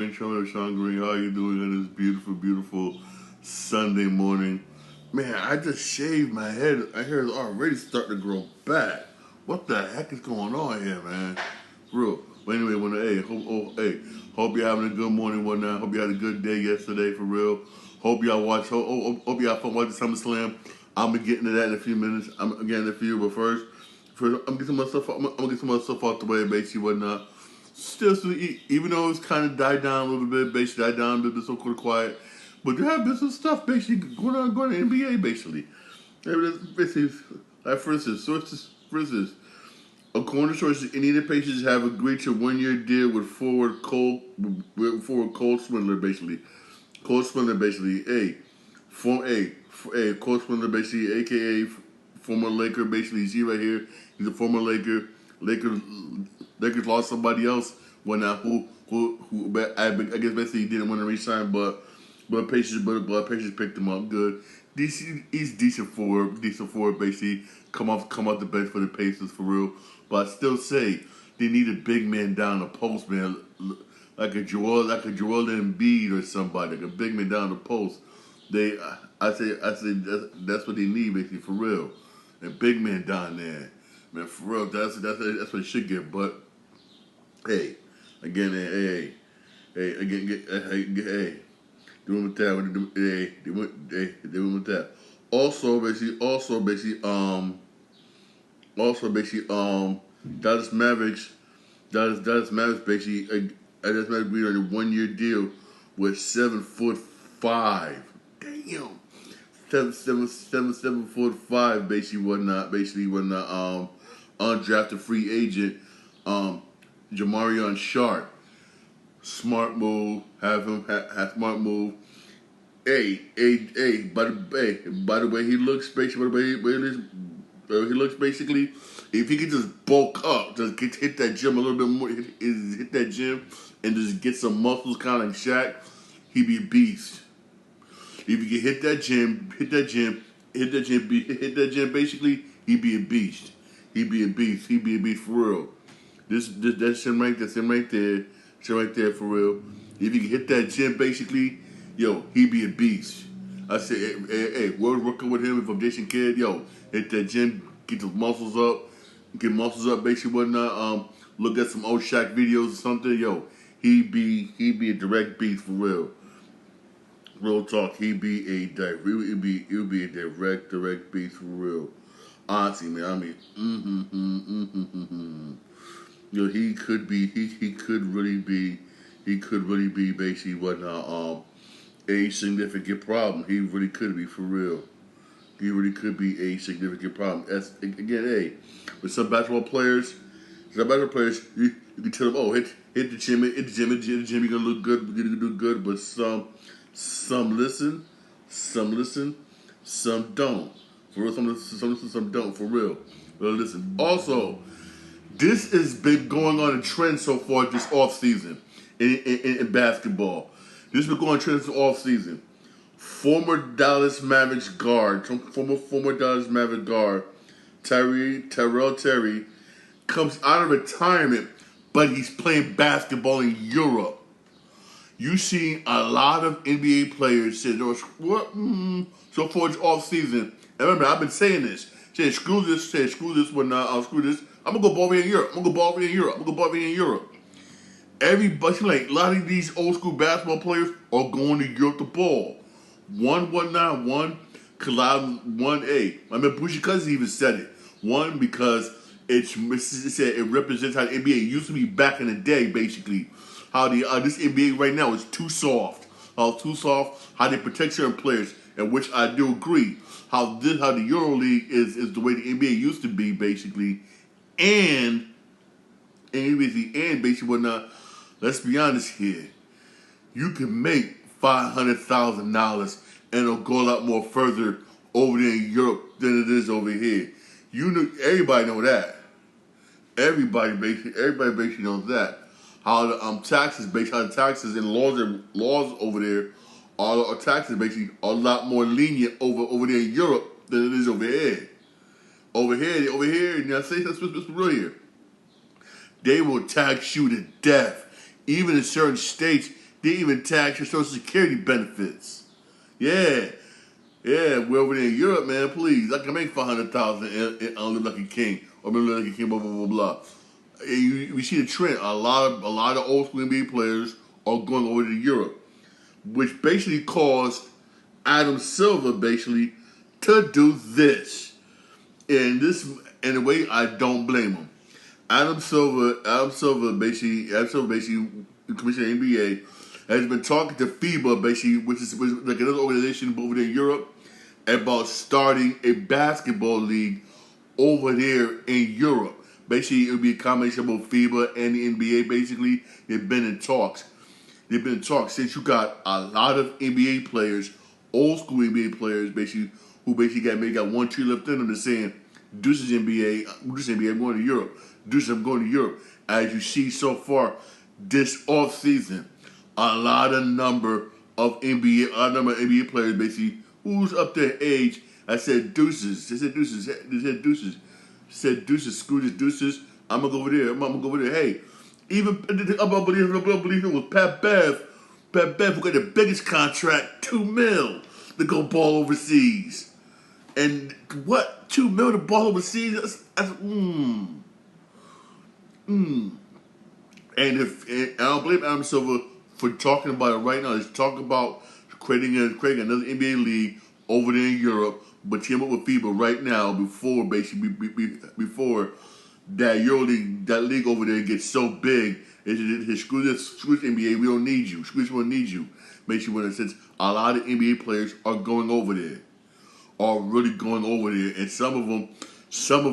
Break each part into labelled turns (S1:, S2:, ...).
S1: Sean Green, how you doing on this beautiful, beautiful Sunday morning? Man, I just shaved my head. My hair is already starting to grow back. What the heck is going on here, man? For real. But anyway, hope you're having a good morning, whatnot. Hope you had a good day yesterday, for real. Hope you had fun watching SummerSlam. I'm gonna get into that in a few minutes. I'm getting a few, but first, I'm gonna get some of my stuff. I'm gonna get some of my stuff out the way, basically, whatnot. Even though it's kind of died down a little bit, basically died down a little bit, so quiet. But there have been some stuff basically going on in the NBA, basically. Basically, like for instance, according to sources, Indiana Pacers have agreed to a one-year deal with forward Cole Swindler, basically. Cole Swindler, basically, Cole Swindler, basically, aka former Laker, basically. You see right here, he's a former Laker. Lakers lost somebody else when I guess basically he didn't want to resign, but Pacers picked him up good. He's decent forward basically. Come off the bench for the Pacers for real. But I still say they need a big man down the post, man, like a Joel Embiid or somebody, like a big man down the post. I say that's what they need basically for real. A big man down there, man, for real. That's what it should get. But hey, again, doing with that. Doing with that. Also basically, Dallas Mavericks, Dallas Mavericks basically, Dallas Mavericks agreed on a 1-year deal with 7'5". Damn. 7'5", basically whatnot, undrafted free agent, Jamarion Sharp. Smart move, have smart move. By the way he looks, basically, he looks basically, if he could just bulk up, hit that gym a little bit more, hit that gym, and just get some muscles, kind of like Shaq, he'd be a beast. If you can hit that gym, basically, he'd be a beast. He'd be a beast for real. That's him right there, for real. If you can hit that gym, basically, he'd be a beast. I say, hey, world working with him if I'm Jason Kidd, hit that gym, get the muscles up, basically whatnot. Look at some old Shaq videos or something, he'd be a direct beast for real. Real talk, he'd be a direct beast for real. Honestly, man, I mean, he could really be basically whatnot, a significant problem. He really could be for real. He really could be a significant problem. As again, with some basketball players, you can tell them, oh, hit the gym, you're gonna look good, you're gonna do good. But some listen, some don't. For real, some listen, some don't. For real. Well, listen. Also, this has been going on a trend so far this off season in basketball. This has been going on a trend this off season. Former Dallas Mavericks guard, Tyrell Terry, comes out of retirement, but he's playing basketball in Europe. You see a lot of NBA players say, so far it's off season. And remember, I've been saying this. Screw this, screw this. I'm gonna go ball here in Europe. Everybody, like a lot of these old school basketball players are going to Europe to ball. One collab, I mean, Bougie Cousins even said it. One, because it represents how the NBA used to be back in the day, basically. How this NBA right now is too soft. How they protect certain players, and which I do agree. How the EuroLeague is the way the NBA used to be, basically, and basically whatnot. Let's be honest here. You can make $500,000 and it'll go a lot more further over there in Europe than it is over here. Everybody know that. Everybody basically knows that. How the taxes and laws over there are taxes basically are a lot more lenient over there in Europe than it is over here. Over here, and I say that's what's real here. They will tax you to death. Even in certain states, They even tax your Social Security benefits. Yeah. Yeah, we're over there in Europe, man. Please, I can make 500,000 and live like a king, or live like a king. Blah blah blah blah. We see the trend. A lot of old school NBA players are going over to Europe, which basically caused Adam Silver basically to do this. And this, in a way, I don't blame him. Adam Silver basically, Commissioner of the NBA, has been talking to FIBA, basically, which is like another organization over there in Europe, about starting a basketball league over there in Europe. Basically, it would be a combination of both FIBA and the NBA. Basically, they've been in talks. They've been in talks since you got a lot of NBA players, old school NBA players, basically, who basically got one tree left in them. They're saying, "Deuces NBA, I'm going to Europe. Deuces, I'm going to Europe." As you see so far this off season, a lot of number of NBA players basically who's up their age. I said deuces. They said deuces. They said deuces. Said deuces. Screw this deuces. I'm gonna go over there. I'm gonna go over there. Hey, even I believe it was Pat Bev. Pat Bev who got the biggest contract, $2 million to go ball overseas. And what? $2 million to ball overseas? And I don't blame Adam Silver for talking about it right now. He's talking about creating another NBA league over there in Europe, but team up with FIBA right now before that Euro league, that league over there gets so big. Screw this NBA, we don't need you. Screw this, we don't need you. Basically, when it says a lot of NBA players are going over there, are really going over there, and some of them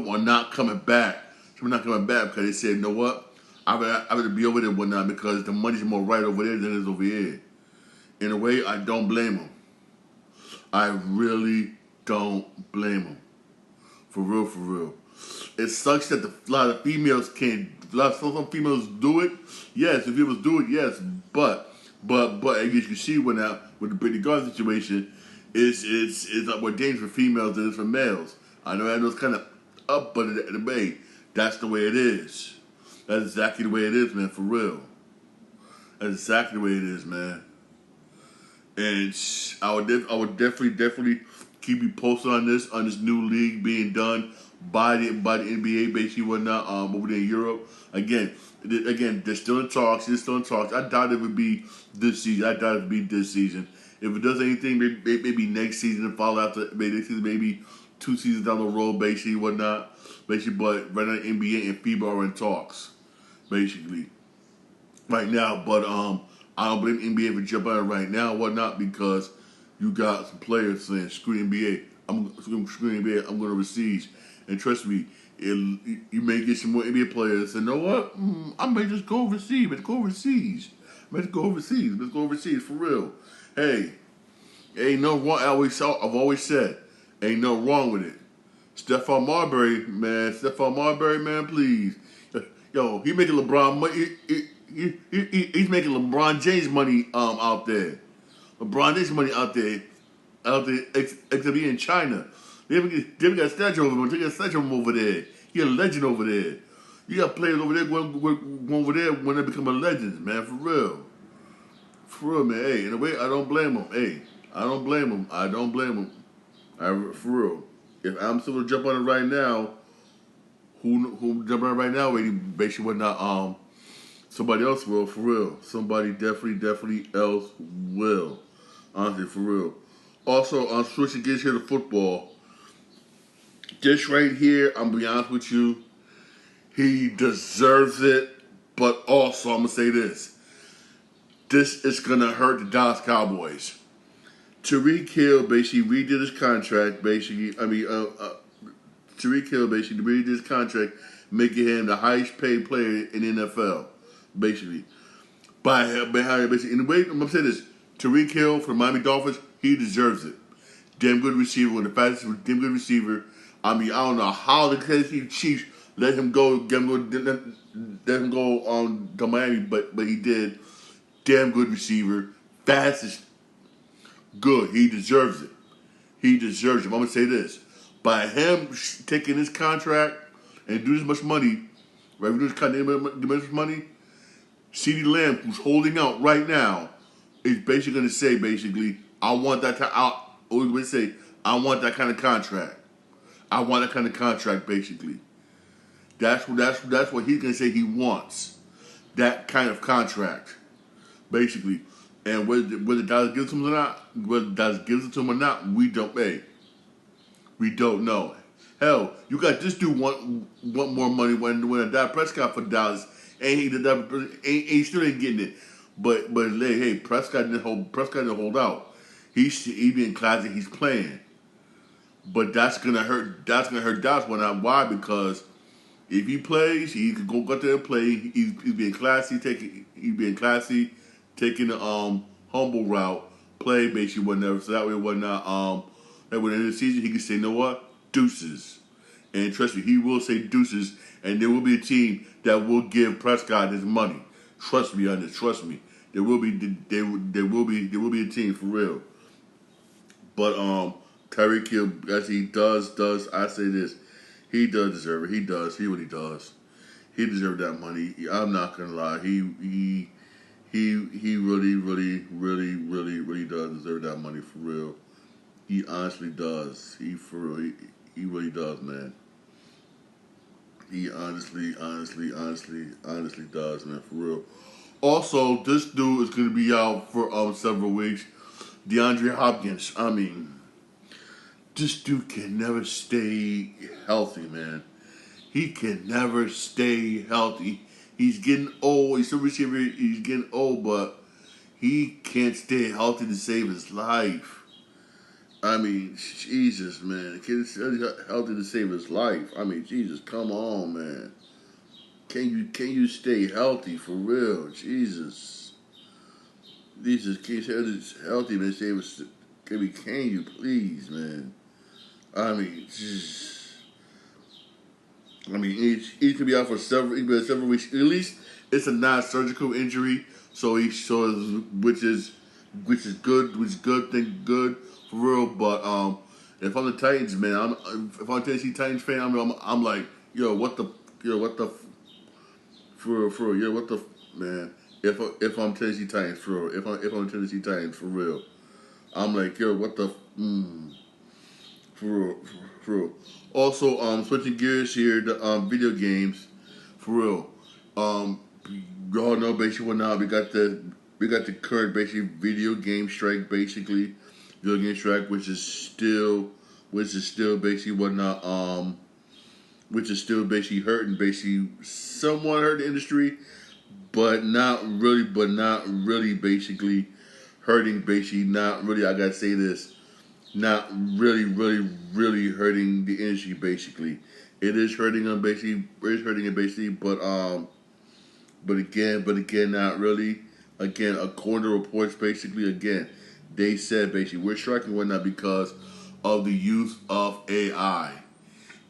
S1: are not coming back. Some are not coming back because they said, you know what? I would be over there one night because the money's more right over there than it is over here. In a way, I don't blame them. I really don't blame them. For real, for real. It sucks that a lot of females can't. Some females do it. Yes, if females do it, yes. But as you can see with the Brittany Garner situation, it's like more dangerous for females than it is for males. I know it's kind of up, but in the bay, that's the way it is. That's exactly the way it is, man. For real. That's exactly the way it is, man. And I would definitely keep you posted on this new league being done by the NBA, basically whatnot, over there in Europe. Again, they're still in talks. I doubt it would be this season. If it does anything, maybe next season and follow after maybe 2 seasons down the road, basically whatnot. Basically, but right now NBA and FIBA are in talks, basically, right now. But I don't blame NBA for jumping on it right now, whatnot, because you got some players saying, "Screw NBA, I'm going overseas." And trust me, you may get some more NBA players and say, "You know what? I may just go overseas. Let's go overseas. Let's go overseas for real." Hey, ain't no wrong. I've always said, ain't no wrong with it. Stephon Marbury, man, please. Yo, he making LeBron money. He's making LeBron James money out there. LeBron James money out there, except he in China. They even got a statue of him. They got a statue of him over there. He a legend over there. You got players over there going over there when they become a legend, man, for real. For real, man. Hey, in a way, I don't blame him. Hey, I don't blame him. For real. If I'm still to jump on it right now, who jump on it right now? Basically, what not? Somebody else will, for real. Somebody definitely else will. Honestly, for real. Also, switching gears here to football. This right here, I'm gonna be honest with you, he deserves it. But also, I'm gonna say this: this is gonna hurt the Dallas Cowboys. Tyreek Hill basically redid his contract. Tyreek Hill basically redid his contract, making him the highest paid player in the NFL. Basically, basically, in the way I'm gonna say this: Tyreek Hill for the Miami Dolphins, he deserves it. Damn good receiver, one of the fastest, damn good receiver. I don't know how the Kansas City Chiefs let him go to Miami, but he did. Damn good receiver, fastest, good. He deserves it. I'm gonna say this: by him taking his contract and do this much money, right? Do this much money. CeeDee Lamb, who's holding out right now, is basically going to say, basically, I want that. I want that kind of contract. I want that kind of contract. Basically, that's what he's going to say he wants. That kind of contract, basically. And whether Dallas gives it to him or not, we don't pay. We don't know. Hell, you got this dude want more money when Dak Prescott for Dallas, and he still ain't getting it. But hey, Prescott didn't hold out. He being classy. He's playing, but that's gonna hurt. That's gonna hurt Dallas. Why? Because if he plays, he can go out there and play. He's being classy. Taking the humble route. Play basically whatever. So that way, that way, in the season, he can say, you know what? Deuces. And trust me, he will say deuces, and there will be a team that will give Prescott his money. Trust me on this. Trust me. There will be a team for real. But Tyreek Hill, as he does I say this, he does deserve it. He does. He really does. He deserves that money. I'm not gonna lie. He really does deserve that money for real. He honestly does. He really does, man. He honestly does, man, for real. Also, this dude is going to be out for several weeks. DeAndre Hopkins. I mean, this dude can never stay healthy, man. He can never stay healthy. He's getting old. He's a receiver. He's getting old, but he can't stay healthy to save his life. I mean, Jesus, man. Can't stay healthy to save his life. I mean, Jesus, come on, man. Can you stay healthy for real? Jesus. Jesus, can you stay healthy, man? Can you please, man? I mean, he could be out for several weeks. At least it's a non-surgical injury, which is good. Thank good for real. But if I'm the Titans, man, if I'm a Tennessee Titans fan, I'm like, what the man. If I'm Tennessee Titans for real, if I'm Tennessee Titans for real, I'm like, what the for real. Also, switching gears here to video games, for real. Y'all know basically what now we got the current basically video game strike, which is still basically which is still basically hurting, somewhat hurt the industry, but not really basically hurting, not really, I gotta say this, not really hurting the industry, basically. It is hurting them basically, but again, not really. Again, according to reports, basically, again, they said basically we're striking whatnot because of the use of AI.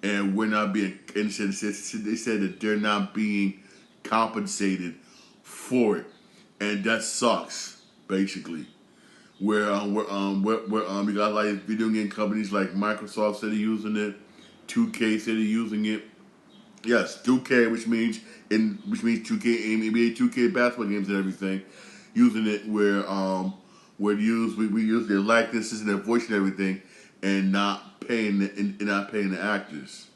S1: And we're not being, and they said that they're not being compensated for it, and that sucks basically. We got like video game companies like Microsoft said they're using it, 2K said they're using it. Yes, 2K, which means 2K NBA 2K basketball games and everything, using it where we use their likenesses and their voice and everything, and not paying the actors,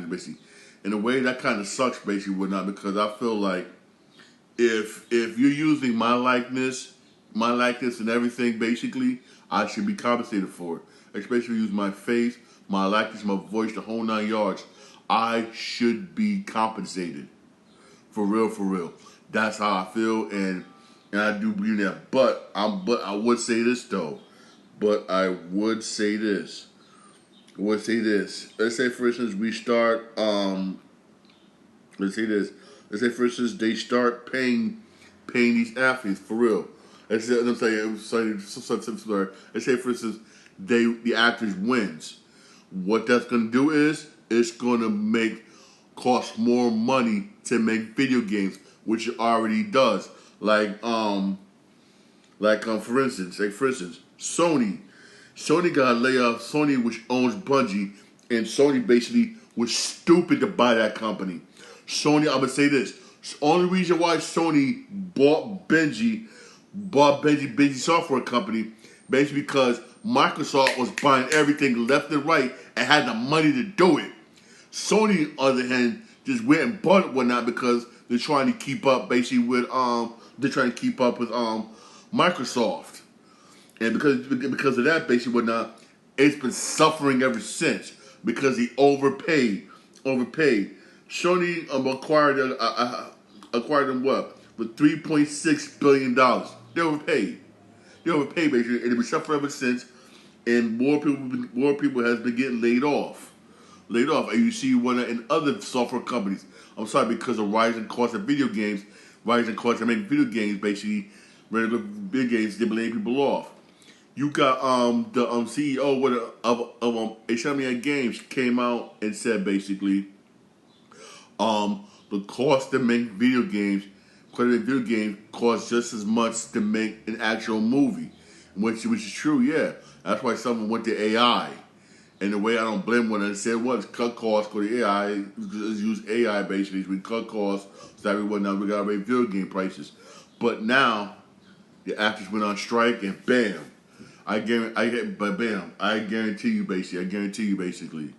S1: basically. In a way, that kind of sucks basically, because I feel like if you're using my likeness and everything, basically, I should be compensated for it. Especially if you use my face, my likeness, my voice, the whole 9 yards. I should be compensated. For real. That's how I feel, and I do believe that. But I would say this though. Let's say for instance we start let's say for instance they start paying these athletes for real. Let's say for instance the actors wins. What that's gonna do is it's gonna cost more money to make video games, which it already does. For instance, Sony got a layoff. Sony, which owns Bungie, and Sony basically was stupid to buy that company. Sony, I'm gonna say this: the only reason why Sony bought Bungie bought Benji Software Company basically because Microsoft was buying everything left and right and had the money to do it. Sony, on the other hand, just went and bought it whatnot because they're trying to keep up basically with Microsoft. And because of that basically whatnot, it's been suffering ever since because he overpaid. Sony acquired them what? With $3.6 billion. They overpaid. Basically, and they've been suffering ever since. And more people has been getting laid off. And you see one in other software companies. I'm sorry, because of rising costs of video games, rising costs of making video games, basically, regular video games, they've been laying people off. You got the CEO of Insomniac Games came out and said basically the cost to make video games costs just as much to make an actual movie, which is true. Yeah, that's why someone went to AI. And the way I don't blame one and said, well, it's cut costs for the AI. Let's use AI basically. We cut costs so that we got to raise video game prices. But now the actors went on strike and bam. I guarantee you basically.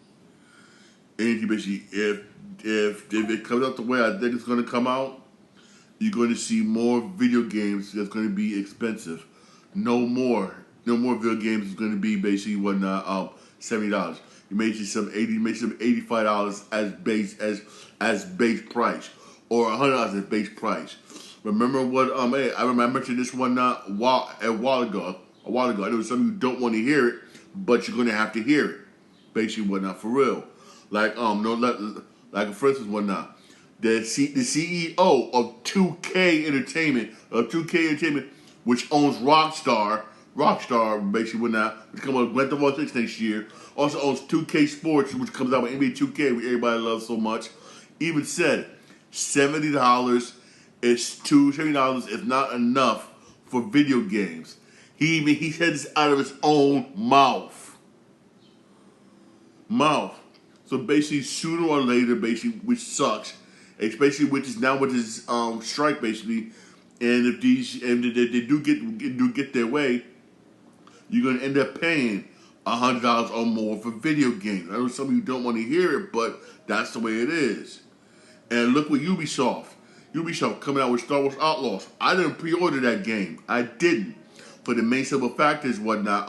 S1: If it comes out the way I think it's going to come out, you're going to see more video games that's going to be expensive. No more video games is going to be basically $70. You may see some $85 as base price, or $100 as base price. Remember what I mentioned this one a while ago. I know some of you don't want to hear it, but you're gonna have to hear it. Basically, whatnot for real. Like for instance, whatnot. The CEO of 2K Entertainment, which owns Rockstar basically whatnot, which comes out with Grand Theft Auto 6 next year. Also owns 2K Sports, which comes out with NBA 2K, which everybody loves so much. Even said $70 is not enough for video games. He said this out of his own mouth. So basically, sooner or later, basically, which sucks, especially with this strike, basically, and if they do get their way, you're gonna end up paying $100 or more for video games. I know some of you don't want to hear it, but that's the way it is. And look what Ubisoft coming out with Star Wars Outlaws. I didn't pre-order that game. I didn't. For the main simple fact is whatnot,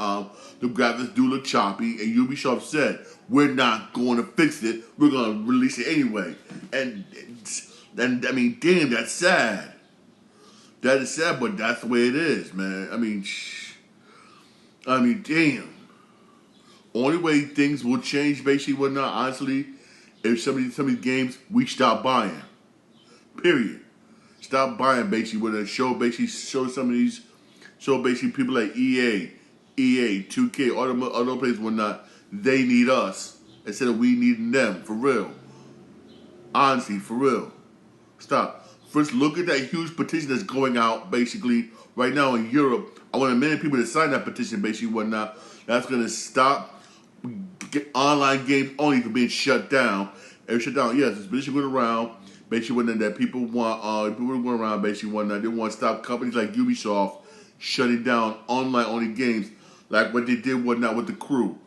S1: the graphics do look choppy, and Ubisoft said, we're not going to fix it, we're going to release it anyway. And I mean, damn, that's sad. That is sad, but that's the way it is, man. I mean, damn. Only way things will change, basically, whatnot, honestly, if some of these games we stop buying. Period. Stop buying, basically, when show some of these. So basically, people like EA, 2K, all those places, whatnot, they need us instead of we needing them. For real. Honestly, for real. Stop. First, look at that huge petition that's going out, basically, right now in Europe. I want a million people to sign that petition, basically, whatnot. That's going to stop online games only from being shut down. And shut down, yes, this petition going around, basically, when that people want, people going around, basically, whatnot. They want to stop companies like Ubisoft shutting down online-only games like what they did whatnot with The Crew.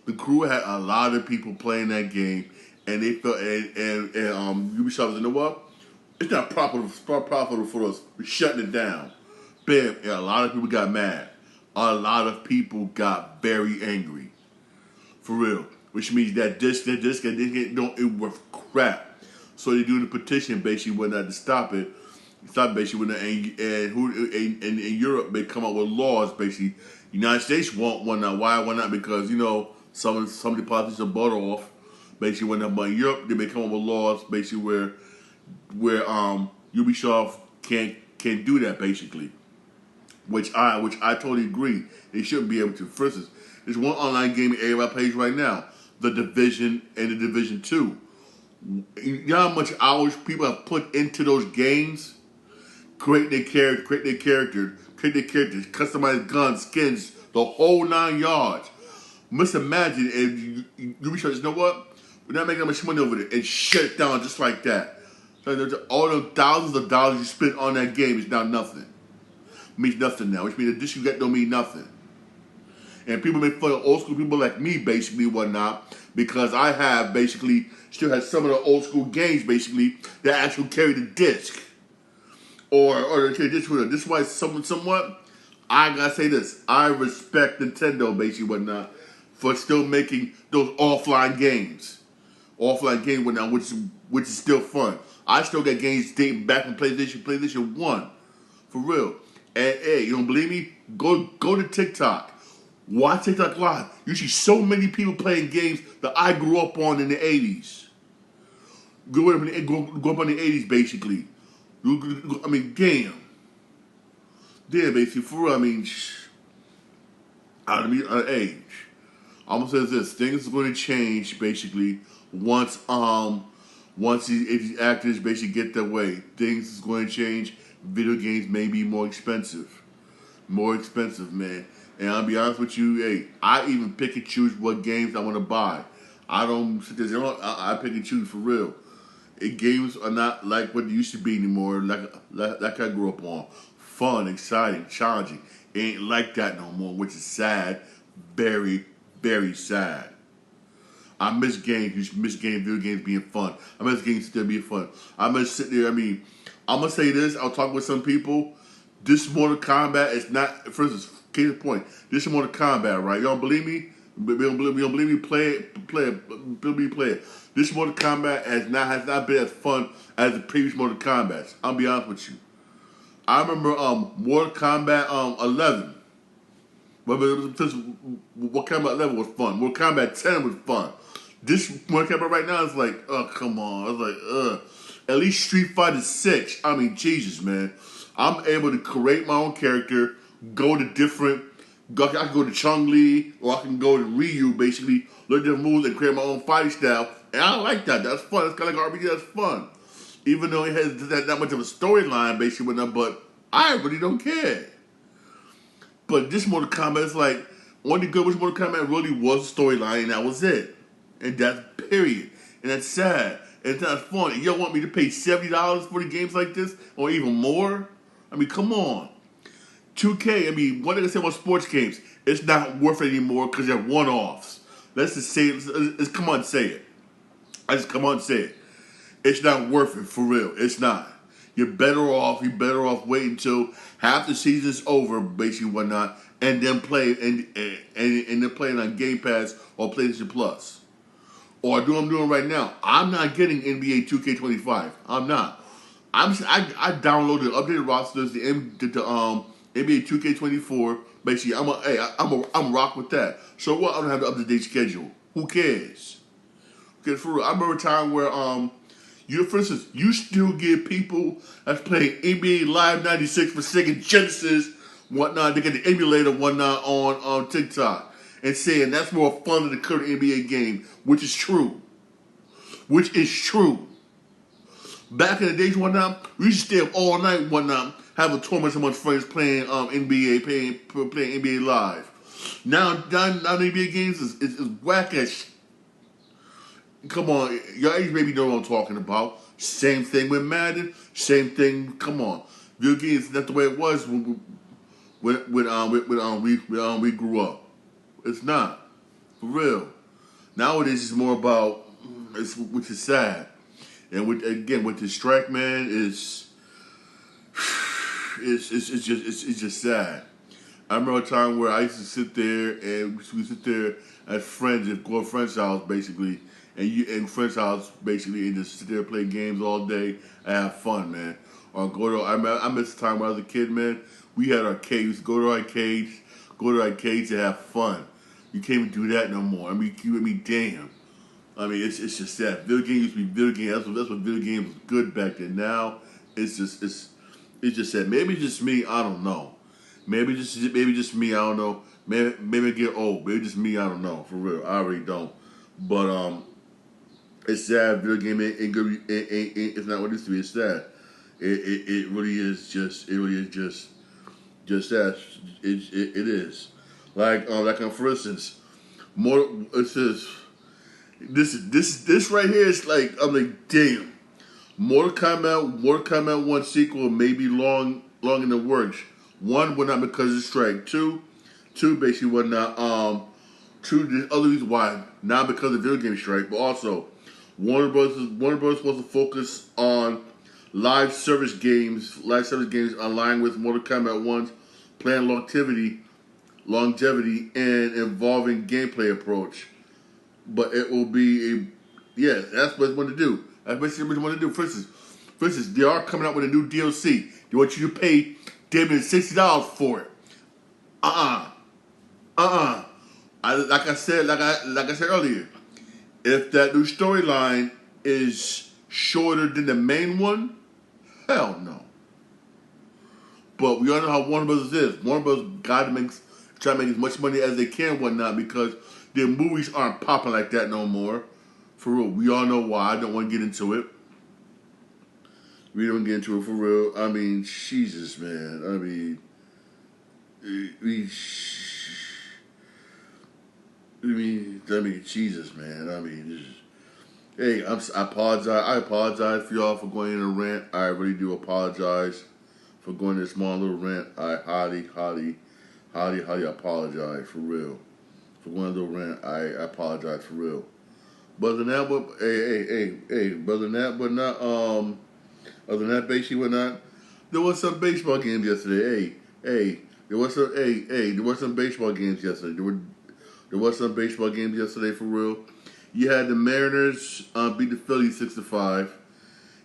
S1: The Crew had a lot of people playing that game, and they felt and Ubisoft said, you know what? It's not profitable for us. We're shutting it down. Bam! And a lot of people got mad. A lot of people got very angry. For real. Which means that this don't worth crap. So they're doing a petition basically whatnot to stop it. Stop basically when in Europe they come up with laws basically. United States want one now. Why not? Because some of the politicians are bought off basically when but in Europe they may come up with laws basically where Ubisoft can't do that basically. Which I totally agree. They shouldn't be able to. For instance, there's one online game everybody plays right now, The Division and The Division 2. You know how much hours people have put into those games? Create their characters, customize guns, skins, the whole 9 yards. Must imagine if Ubisoft says, you know what? We're not making that much money over there, and shut it down just like that. So all the thousands of dollars you spent on that game is now nothing. means nothing now, which means the disrespect don't mean nothing. And people make fun of old school people like me, basically, whatnot, because I have basically still have some of the old school games, basically, that actually carry the disc. Or they carry the disc with it. This is why somewhat, I gotta say this. I respect Nintendo, basically, whatnot, for still making those offline games. Offline games, whatnot, which is still fun. I still got games dating back from PlayStation 1. For real. And hey, you don't believe me? Go to TikTok. Watch TikTok Live. You see so many people playing games that I grew up on in the 80s. Grew up in the 80s, basically. I mean, damn. Damn, basically, for real, I mean, out of age. I'm gonna say this: things are going to change basically once these actors basically get their way. Things is going to change. Video games may be more expensive, man. And I'll be honest with you, hey, I even pick and choose what games I want to buy. I don't sit there. I pick and choose for real. Games are not like what they used to be anymore. Like I grew up on, fun, exciting, challenging. It ain't like that no more, which is sad. Very, very sad. I miss games. Video games being fun. I miss games still being fun. I miss sit there. I mean, I'm gonna say this. I'll talk with some people. This Mortal Kombat is not. For instance, case in point. This is Mortal Kombat, right? Y'all believe me? You don't believe me? Play it. This Mortal Kombat has not been as fun as the previous Mortal Kombats. I'll be honest with you. I remember Mortal Kombat 11. But Mortal Kombat 11 was fun. Mortal Kombat 10 was fun. This Mortal Kombat right now is like, oh, come on. I was like, at least Street Fighter 6. I mean, Jesus, man. I'm able to create my own character, go to different... I can go to Chun-Li, or I can go to Ryu, basically, learn different moves and create my own fighting style. And I like that. That's fun. It's kind of like RPG. That's fun. Even though it has that much of a storyline, basically, but I really don't care. But this Mortal Kombat is like, only good which Mortal Kombat really was a storyline, and that was it. And that's period. And that's sad. And it's not fun. And y'all want me to pay $70 for the games like this? Or even more? I mean, come on. 2K, I mean, what did I say about sports games? It's not worth it anymore because they're one-offs. Let's just say it. Let's come on and say it. I just come on and say it. It's not worth it, for real. It's not. You're better off waiting until half the season's over, basically whatnot, and then play and then playing on Game Pass or PlayStation Plus. Or do what I'm doing right now. I'm not getting NBA 2K25. I'm not. I downloaded updated rosters, the NBA 2K24. Basically, I'm rock with that. So what? I don't have the up-to-date schedule. Who cares? Because for real, I remember a time where for instance, you still get people that's playing NBA Live 96 for Sega Genesis, whatnot. They get the emulator, whatnot, on TikTok, and saying that's more fun than the current NBA game, which is true. Back in the days, whatnot, we used to stay up all night, whatnot, having tournaments amongst friends playing NBA, playing NBA Live. Now the NBA games is whack as. Come on, your age maybe know what I'm talking about. Same thing with Madden. Same thing. Come on, video games not the way it was when we grew up. It's not for real. Nowadays it's more about which is sad. And with this strike, man, it's just sad. I remember a time where I used to sit there and we sit there as friends, go to a friend's house basically. And friends' house basically, and just sit there and play games all day and have fun, man. Or I miss the time when I was a kid, man. We had arcades. Go to arcades to have fun. You can't even do that no more. I mean, damn. I mean, it's just that video games used to be video games. That's what video games was good back then. Now it's just sad. Maybe it's just me. I don't know. Maybe just me. I don't know. Maybe I get old. Maybe just me. I don't know. For real, I really don't. But it's sad. Video game ain't good. It's not what it used to be. It's sad. It really is just that. It is. Like for instance, it says this right here is like, I'm like, damn. Mortal Kombat 1 sequel may be long in the works. One, would not because of strike. Two basically would not. Two, the other reason why, not because of video game strike, but also Warner Bros. Wants to focus on live service games online with Mortal Kombat 1's planned longevity, and involving gameplay approach. But it will be that's what they want to do. That's basically what they want to do. For instance, they are coming out with a new DLC. They want you to pay damn near $60 for it. Like I said earlier, if that new storyline is shorter than the main one, hell no. But we all know how Warner Bros. Is. Warner Bros. Got to try to make as much money as they can, whatnot, because their movies aren't popping like that no more. For real, we all know why. I don't want to get into it. We don't get into it for real. I mean, Jesus, man. I mean, Jesus, man. I mean, hey, I apologize. I apologize for y'all for going in a rant. I really do apologize for going in a small little rant. I highly apologize for real. For going in a little rant, I apologize for real. But other than that, other than that, basically, whatnot. There was some baseball games yesterday. There was some baseball games yesterday. There was some baseball games yesterday for real. You had the Mariners beat the Phillies 6-5.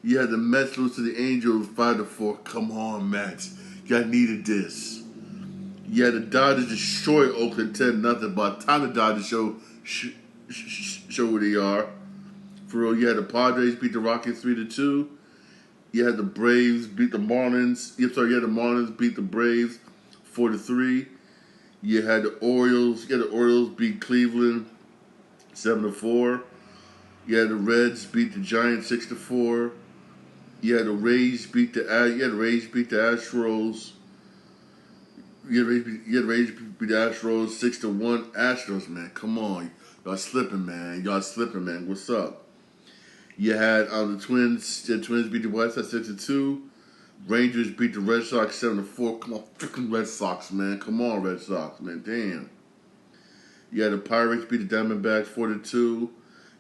S1: You had the Mets lose to the Angels 5-4. Come on, Mets. Y'all needed this. You had the Dodgers destroy Oakland 10-0. By the time the Dodgers show who they are, for real, you had the Padres beat the Rockies 3-2. You had the Braves beat the Marlins. You had the Marlins beat the Braves 4-3. You had the Orioles. Beat Cleveland 7-4. You had the Reds beat the Giants 6-4. You had the Rays beat the Astros. You had the Rays beat the Astros 6-1. Astros, man, come on, y'all slipping, man. What's up? You had the Twins. The Twins beat the White Sox 6-2. Rangers beat the Red Sox 7-4. Come on, freaking Red Sox, man. Come on, Red Sox, man. Damn. You had the Pirates beat the Diamondbacks 4-2.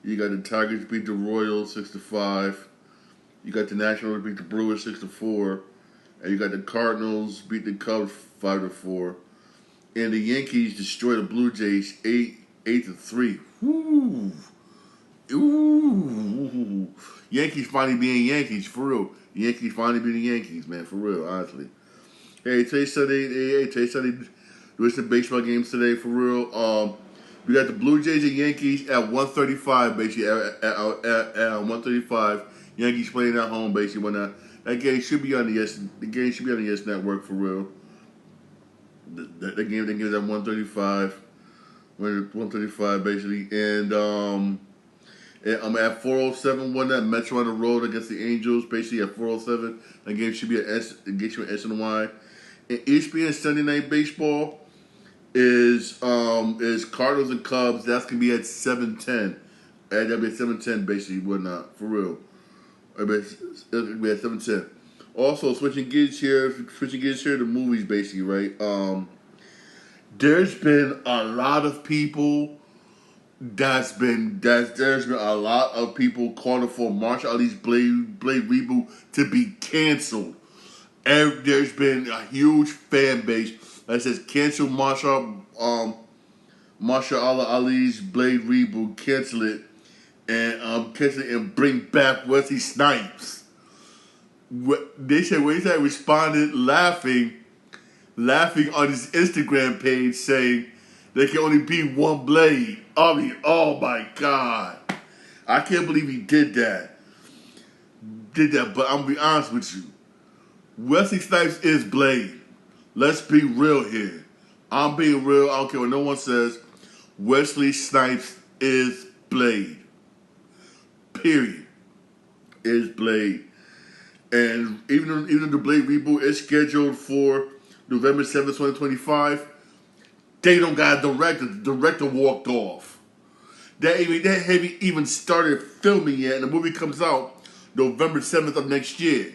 S1: You got the Tigers beat the Royals 6-5. You got the Nationals beat the Brewers 6-4. And you got the Cardinals beat the Cubs 5-4. And the Yankees destroyed the Blue Jays 8-3. Woo! Ooh. Yankees finally being Yankees, for real. Yankees finally being the Yankees, man, for real, honestly. Hey, today's Sunday. There's some baseball games today, for real. We got the Blue Jays and Yankees at 1:35, basically. At 1:35, Yankees playing at home, basically. When that game should be on the Yes. The game should be on the Yes Network, for real. The game is at 1:35. 1:35, basically, and I'm at 4:07. Won that Mets on the road against the Angels, basically at 4:07. That game should be an SNY. And ESPN Sunday Night Baseball is Cardinals and Cubs. That's gonna be at 7:10. That'll be at 7:10, basically, whatnot, for real. It's gonna be at 7:10. Also, switching gears here to movies, basically, right? There's been a lot of people. There's been a lot of people calling for Marshall Ali's Blade reboot to be canceled. And there's been a huge fan base that says cancel Marshall Ali's Blade reboot, cancel it, and bring back Wesley Snipes. They responded laughing on his Instagram page saying there can only be one Blade. I mean, oh my God. I can't believe he did that. But I'm gonna be honest with you. Wesley Snipes is Blade. Let's be real here. I'm being real. I don't care what no one says. Wesley Snipes is Blade. Period. Is Blade. And even though the Blade reboot is scheduled for November 7th, 2025, they don't got a director. The director walked off. They haven't even started filming yet, and the movie comes out November 7th of next year.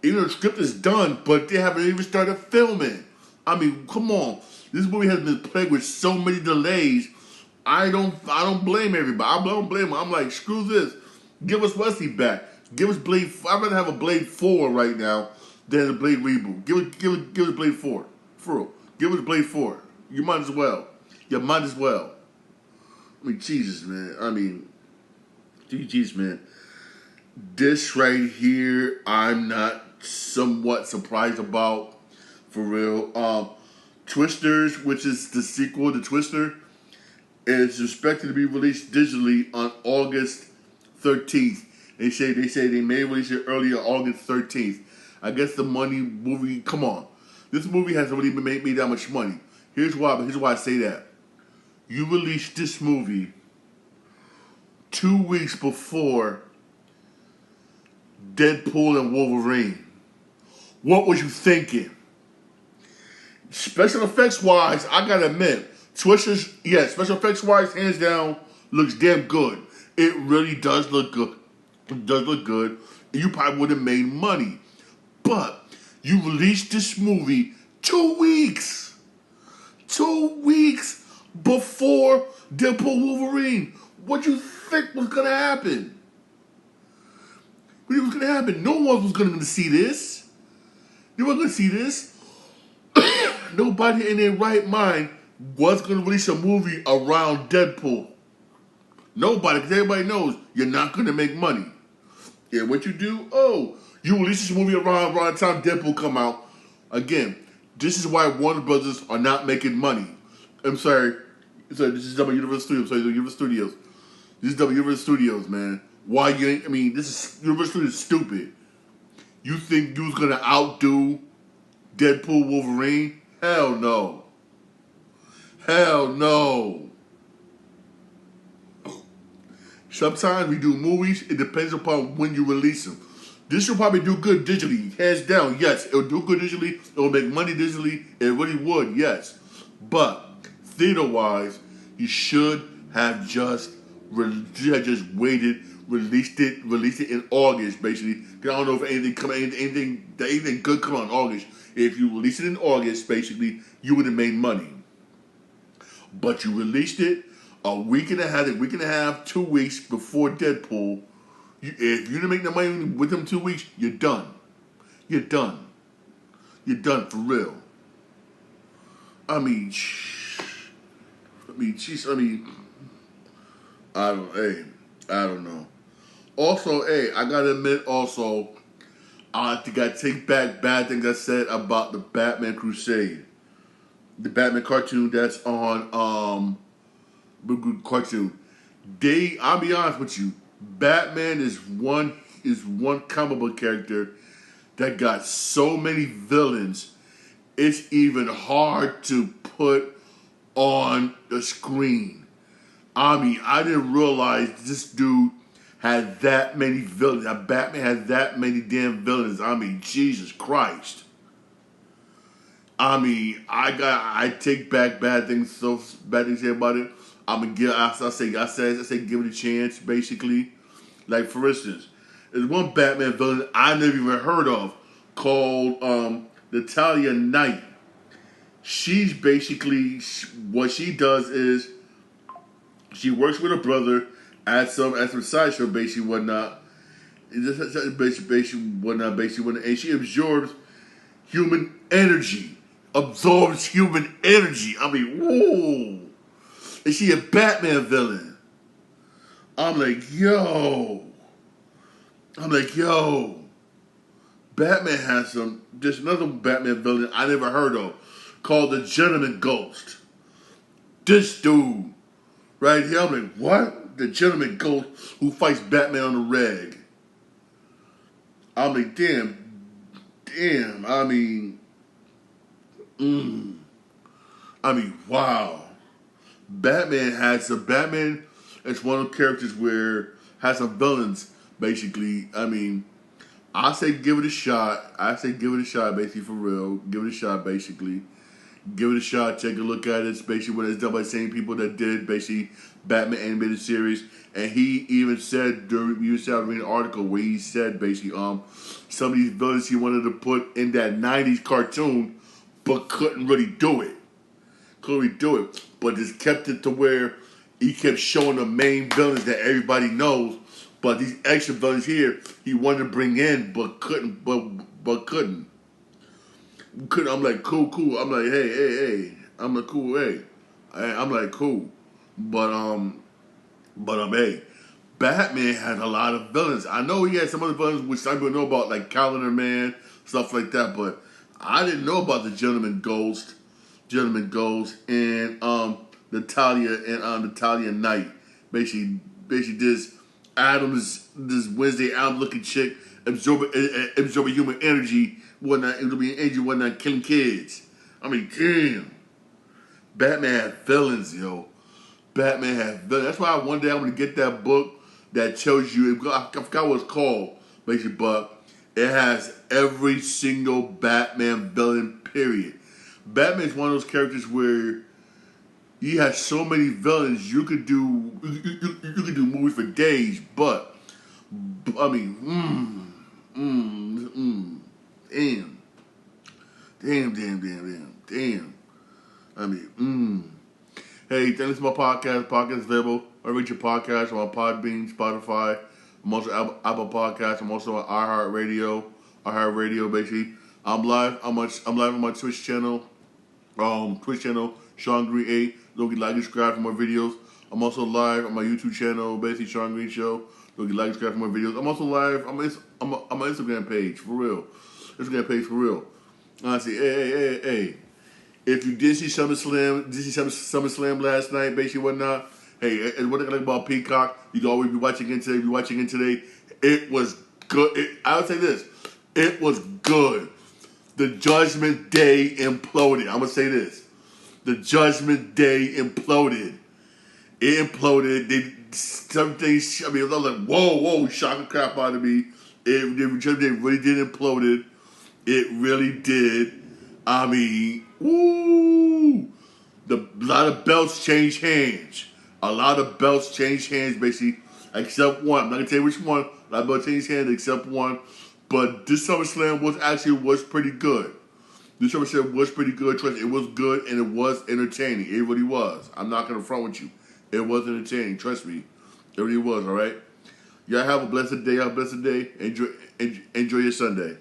S1: Even though the script is done, but they haven't even started filming. I mean, come on. This movie has been plagued with so many delays. I don't blame everybody. I don't blame them. I'm like, screw this. Give us Wesley back. Give us Blade. I'd rather have a Blade 4 right now than a Blade reboot. Give us Blade 4. For real. Give us Blade 4. You might as well. You might as well. I mean, Jesus, man. I mean, Jesus, man. This right here, I'm not somewhat surprised about, for real. Twisters, which is the sequel to Twister, is expected to be released digitally on August 13th. They say they may release it earlier, August 13th. I guess the movie. Come on, this movie has already been made that much money. Here's why I say that. You released this movie 2 weeks before Deadpool and Wolverine. What was you thinking? Special effects wise, I gotta admit, Twisters, yeah, special effects wise, hands down, looks damn good. It really does look good. It does look good. You probably would have made money. But you released this movie 2 weeks. 2 weeks before Deadpool Wolverine. What you think was gonna happen? What was gonna happen? No one was gonna see this. You weren't gonna see this. Nobody in their right mind was gonna release a movie around Deadpool. Nobody, because everybody knows you're not gonna make money. Yeah, what you do? Oh, you release this movie around the time Deadpool come out. Again, this is why Warner Brothers are not making money. I'm sorry. This is W Universal Studios. Sorry, Universal Studios. This is W Universal Studios, man. Why you ain't? I mean, this is Universal Studios is stupid. You think you was gonna outdo Deadpool Wolverine? Hell no. Hell no. Sometimes we do movies. It depends upon when you release them. This will probably do good digitally, hands down. Yes, it will do good digitally. It will make money digitally. It really would, yes. But theater-wise, you should have just waited, released it in August, basically. Because I don't know if anything good come out in August. If you release it in August, basically, you would have made money. But you released it a week and a half, 2 weeks before Deadpool. If you didn't make the money within 2 weeks, you're done. You're done. You're done for real. I don't know. Also, I gotta admit, I think I take back bad things I said about the Batman Crusade. The Batman cartoon that's on, cartoon. I'll be honest with you, Batman is one comic book character that got so many villains, it's even hard to put on the screen. I mean, I didn't realize this dude had that many villains. That Batman had that many damn villains. I mean, Jesus Christ. I mean, I take back bad things here about it. I'm gonna give. I say, give it a chance. Basically, like for instance, there's one Batman villain I never even heard of called Natalia Knight. She's basically what she does is she works with her brother at some sideshow, basically whatnot. Basically whatnot, and she absorbs human energy. I mean, whoa. Is she a Batman villain? I'm like, yo. Batman has there's another Batman villain I never heard of called the Gentleman Ghost. This dude right here, I'm like, what? The Gentleman Ghost who fights Batman on the reg. I'm like, damn, wow. Batman is one of the characters where has some villains, basically. I mean, I say give it a shot. Basically, for real. Give it a shot, basically. Give it a shot. Take a look at it. It's basically when it's done by the same people that did basically Batman animated series. And he even said you said reading an article where he said basically some of these villains he wanted to put in that '90s cartoon, but couldn't really do it. But just kept it to where he kept showing the main villains that everybody knows. But these extra villains here, he wanted to bring in, but couldn't. But couldn't. I'm like, cool. I'm like, hey. I'm like, cool, hey. I'm like, cool. But hey, Batman had a lot of villains. I know he had some other villains which some people know about, like Calendar Man, stuff like that. But I didn't know about the Gentleman Ghost, and Natalia Knight. Basically this Wednesday Adam looking chick absorbing human energy, whatnot, killing kids. I mean, damn. Batman had villains, yo. Batman had villains. That's why one day I'm gonna get that book that tells you. I forgot what it's called, basically, but it has every single Batman villain. Period. Batman's one of those characters where he has so many villains. You could do movies for days, but I mean, damn. I mean, Hey, thanks for my podcast. Podcast is available. I reach your podcast. I'm on Podbean, Spotify. I'm also on Apple Podcasts. I'm also on iHeartRadio, basically. I'm live. I'm live on my Twitch channel. Sean Green 8. Don't get like and subscribe for more videos. I'm also live on my YouTube channel, basically Sean Green Show. Don't get like and subscribe for more videos. I'm also live on my Instagram page, for real. Honestly, hey. If you did see SummerSlam last night, basically whatnot, hey, and what I like about Peacock, you can always be watching it today. It was good. I would say this. It was good. The Judgment Day imploded. I'm going to say this. The Judgment Day imploded. It imploded. Some things, I mean, I was like, whoa, shocking crap out of me. The Judgment Day really did imploded. It really did. I mean, woo! A lot of belts changed hands. Basically, except one. I'm not gonna tell you which one. A lot of belts changed hands except one. But this SummerSlam was pretty good. Trust me, it was good and it was entertaining. It really was. I'm not gonna front with you. It was entertaining. Trust me, it really was. All right. Y'all have a blessed day. Enjoy your Sunday.